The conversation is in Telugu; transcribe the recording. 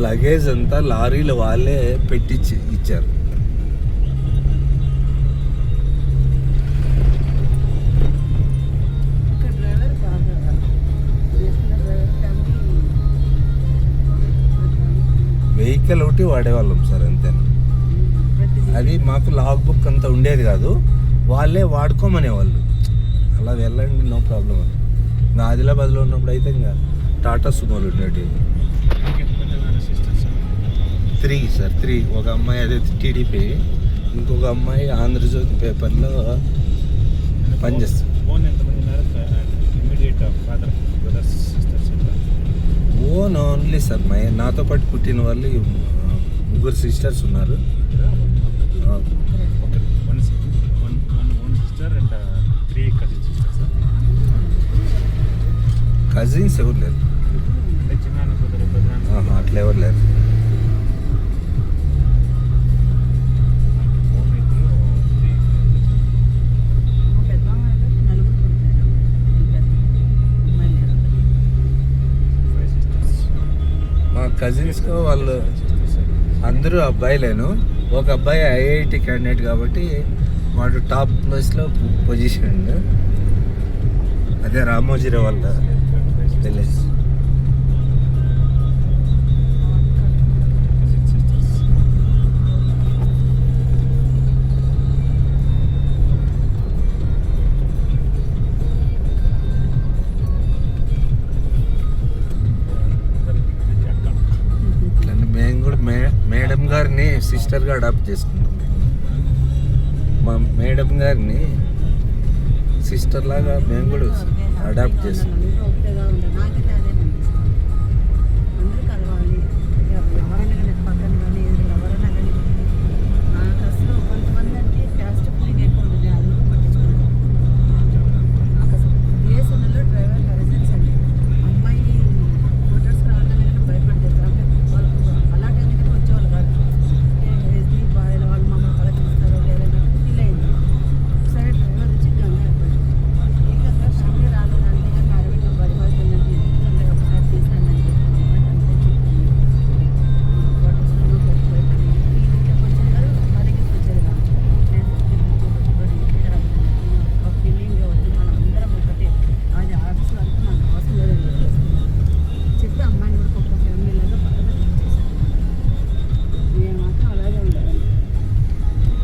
లగేజ్ అంతా లారీలు వాళ్ళే పెట్టించి ఇచ్చారు. వెహికల్ ఒకటి వాడేవాళ్ళం సార్ అంతే. అది మాకు లాగ్ బుక్ అంతా ఉండేది కాదు, వాళ్ళే వాడుకోమనేవాళ్ళు. అలా వెళ్ళండి నో ప్రాబ్లం అని. ఇంకా ఆదిలాబాద్లో ఉన్నప్పుడు అయితే ఇంకా టాటా సుమోలు ఉండేవి. 3 సార్ 3. ఒక అమ్మాయి అదే టీడీపీ, ఇంకొక అమ్మాయి ఆంధ్రజ్యోతి పేపర్లో పనిచేస్తుంది. ఓన్ ఓన్లీ సార్ నాతో పాటు పుట్టిన వాళ్ళు 3 సిస్టర్స్ ఉన్నారు. కజిన్స్ ఎవరు లేరు, అట్లా ఎవరు లేరు. మా కజిన్స్లో వాళ్ళు అందరూ అబ్బాయిలేను. ఒక అబ్బాయి ఐఐటి క్యాండిడేట్ కాబట్టి వాడు టాప్ ప్లేస్లో పొజిషన్. అదే రామోజీరావు వాళ్ళ విలేజ్. మేము కూడా మేడం గారిని సిస్టర్గా అడాప్ట్ చేసుకున్నాం. మా మేడం గారిని సిస్టర్ లాగా మేము కూడా అడాప్ట్ చేసుకున్నాం.